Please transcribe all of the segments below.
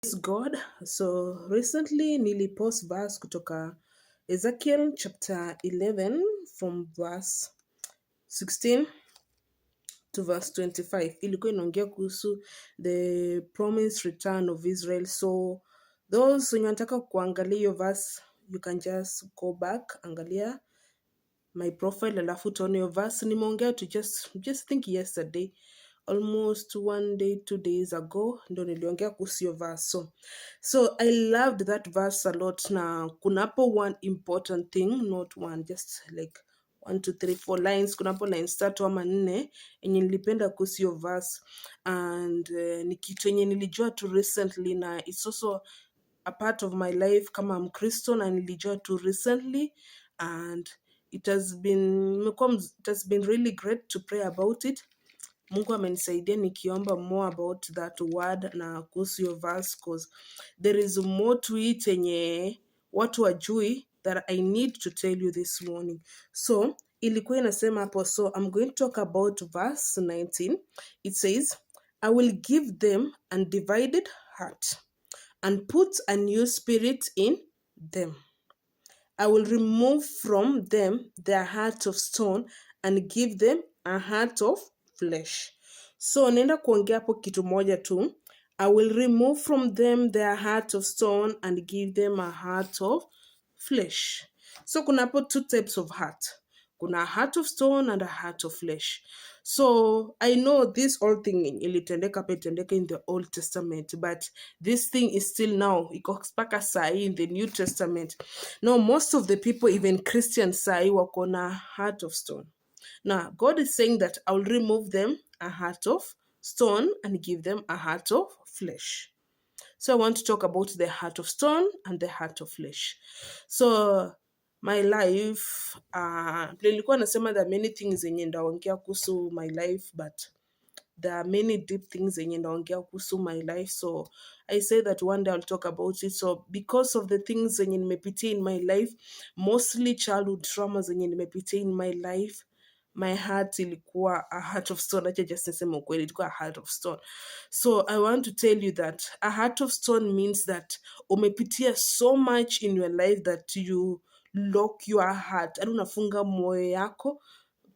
Praise God. So recently nilipost verse kutoka Ezekiel chapter 11 from verse 16 to verse 25. Ilikuwa inaongea kuhusu the promised return of Israel. So those wenye wanataka kuangalia hiyo verse, you can just go back, angalia my profile alafu utaona hiyo verse nimeongea to just think yesterday, almost 1 day 2 days ago ndo niliongea kuhusu hiyo verse. So I loved that verse a lot. Na kuna hapo one important thing, not one, just like 1 2 3 4 lines. Kuna hapo lines 3 ama 4 enye nilipenda kuhusu hiyo verse, and ni kitu enye nilijua tu recently, na it's also a part of my life kama Mkristo, na nilijua tu recently, and it has been really great to pray about it. Mungu amenisaidia nikiomba more about that word na kuhusu your verse, cause there is more to it enye watu wajui that I need to tell you this morning. So ilikuwa inasema hapo, so I'm going to talk about verse 19. It says, I will give them undivided heart and put a new spirit in them. I will remove from them their heart of stone and give them a heart of flesh. So naenda kuongea hapo kitu moja tu. I will remove from them their heart of stone and give them a heart of flesh. So kuna hapo 2 types of heart. Kuna a heart of stone and a heart of flesh. So I know this whole thing ilitendeka in the Old Testament, but this thing is still now iko mpaka sahi in the New Testament. Now most of the people, even Christians, sahi wako na heart of stone. Now God is saying that I will remove them a heart of stone and give them a heart of flesh. So I want to talk about the heart of stone and the heart of flesh. So my life, nilikuwa nasema there are many things zenye ndaongea kuhusu my life, but there are many deep things zenye ndaongea kuhusu my life. So I say that one day I'll talk about it. So because of the things zenye nimepitia in my life, mostly childhood trauma zenye nimepitia in my life, my heart ilikuwa a heart of stone. Acha just niseme ukweli, ilikuwa a heart of stone. So I want to tell you that a heart of stone means that umepitia so much in your life that you lock your heart, yani unafunga moyo yako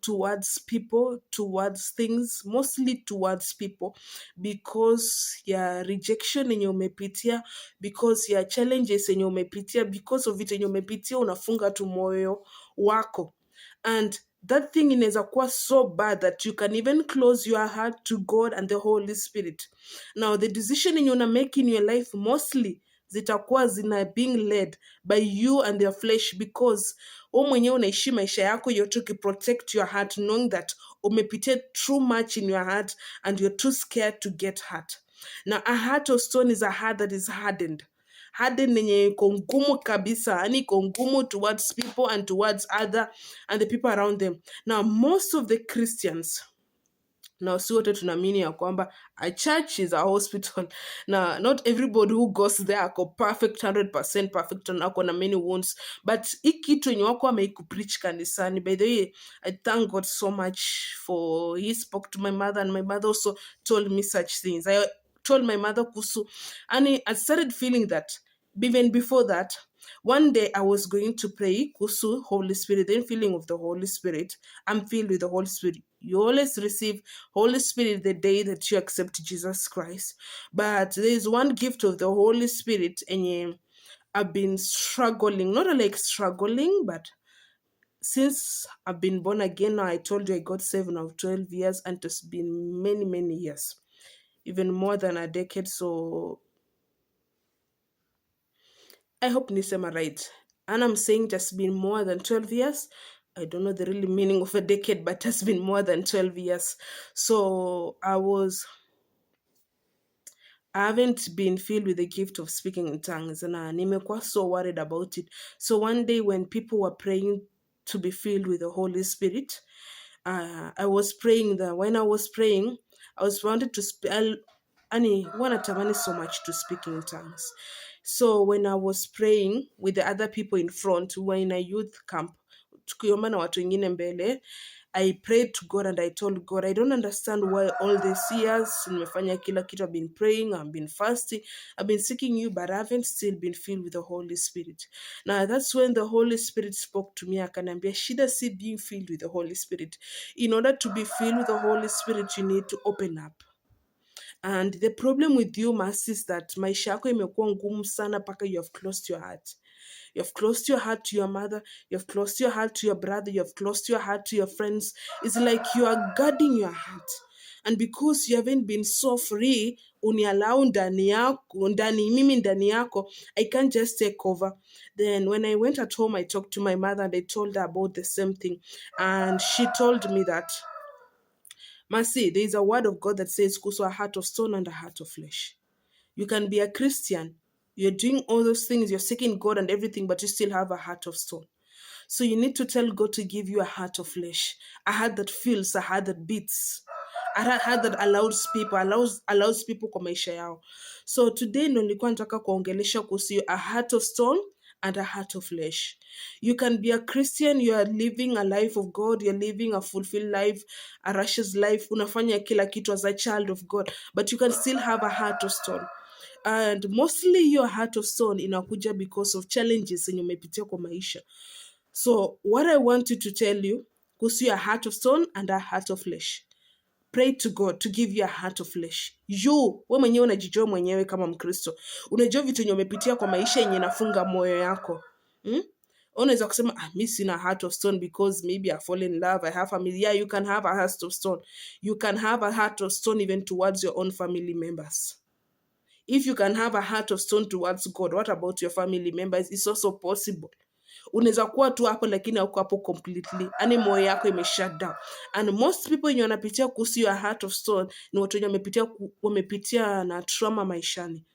towards people, towards things, mostly towards people, because ya rejection yenye umepitia, because ya challenges yenye umepitia, because of it yenye umepitia, unafunga tu moyo wako. And that thing inaweza kuwa so bad that you can even close your heart to God and the Holy Spirit. Now the decision yenye una make in your life mostly zitakuwa zina being led by you and your flesh, because wewe mwenyewe unaishi maisha yako yote ukiprotect your heart, knowing that umepitia too much in your heart and you're too scared to get hurt. Now a heart of stone is a heart that is hardened yenye iko ngumu kabisa, yani iko ngumu towards people and towards other and the people around them. Now most of the Christians, na si wote tunaamini ya kwamba a church is a hospital. Na not everybody who goes there ako perfect 100% perfect, na ako na many wounds, but hii kitu yenye wako ameikupreach kanisani. By the way, I thank God so much for he spoke to my mother, and my mother also told me such things. I told my mother kuhusu, and I started feeling that even before that. One day I was going to pray kuhusu Holy Spirit, then feeling of the Holy Spirit. I'm filled with the Holy Spirit. You always receive Holy Spirit the day that you accept Jesus Christ. But there is one gift of the Holy Spirit, and I've been struggling, not like struggling, but since I've been born again now, I told you I got 12 years, and it's been many, many years, even more than a decade. So I hope nisema right. And I'm saying just been more than 12 years. I don't know the real meaning of a decade, but it has been more than 12 years. So I haven't been filled with the gift of speaking in tongues, and nimekuwa so worried about it. So one day when people were praying to be filled with the Holy Spirit, I was praying that when I was praying, I was wanted to speak. Wanatamani so much to speak in tongues. So when I was praying with the other people in front, we were in a youth camp, tukiomba na watu wengine mbele, I prayed to God and I told God, I don't understand why all these years nimefanya kila kitu. I've been praying, I've been fasting, I've been seeking you, but I haven't still been filled with the Holy Spirit. Now that's when the Holy Spirit spoke to me. Akaniambia, shida si being filled with the Holy Spirit. In order to be filled with the Holy Spirit, you need to open up. And the problem with you, Mercy, is that maisha yako imekuwa ngumu sana mpaka you have closed your heart. You have closed your heart to your mother. You have closed your heart to your brother. You have closed your heart to your friends. It's like you are guarding your heart. And because you haven't been so free, uniallow mimi ndani yako, I can't just take over. Then when I went at home, I talked to my mother and I told her about the same thing. And she told me that, Mercy, there is a word of God that says, kuso a heart of stone and a heart of flesh. You can be a Christian, you're doing all those things, you're seeking God and everything, but you still have a heart of stone. So you need to tell God to give you a heart of flesh, a heart that feels, a heart that beats, a heart that allows people kwa maisha yao. So today ndo nilikuwa nataka kuongelesha kuhusu a heart of stone and a heart of flesh. You can be a Christian, you are living a life of God, you're living a fulfilled life, a righteous life, unafanya kila kitu as a child of God, but you can still have a heart of stone. And mostly your heart of stone inakuja because of challenges yenye umepitia kwa maisha. So what I want you to tell you, kuhusu a heart of stone and a heart of flesh. Pray to God to give you a heart of flesh. We mwenyewe unajijua mwenyewe kama Mkristo. Unajua vitu yenye umepitia kwa maisha yenye inafunga moyo yako. Unaweza kusema, mi sina heart of stone because maybe I fall in love, I have family. Yeah, you can have a heart of stone. You can have a heart of stone even towards your own family members. If you can have a heart of stone towards God, what about your family members? It's also possible. Unaweza kuwa tu hapo lakini hauko hapo completely, yani moyo yako ime shut down. And most people wenye wanapitia kuhusu your heart of stone ni watu wenye wamepitia na trauma maishani.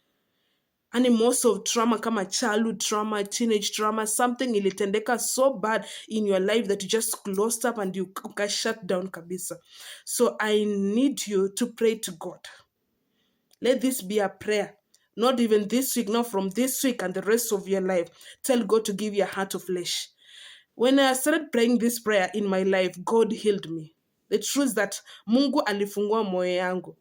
And most of trauma kama childhood trauma, teenage trauma, something ilitendeka so bad in your life that you just closed up and you got shut down kabisa. So I need you to pray to God. Let this be a prayer. Not even this week, not from this week and the rest of your life. Tell God to give you a heart of flesh. When I started praying this prayer in my life, God healed me. The truth is that Mungu alifungua moyo yangu.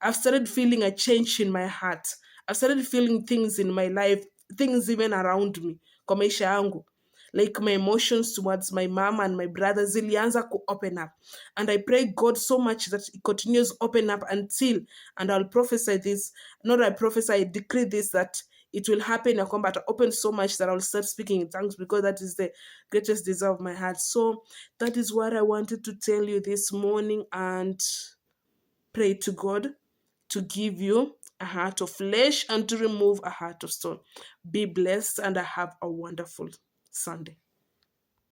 I've started feeling a change in my heart. I've started feeling things in my life, things even around me, kwa maisha yangu. Like my emotions towards my mom and my brother zilianza ku open up. And I pray God so much that it continues open up until, and I'll prophesy this, not I prophesy, I decree this, that it will happen ya kwamba ata open so much that I'll start speaking in tongues, because that is the greatest desire of my heart. So that is what I wanted to tell you this morning, and pray to God to give you a heart of flesh and to remove a heart of stone. Be blessed and have a wonderful Sunday.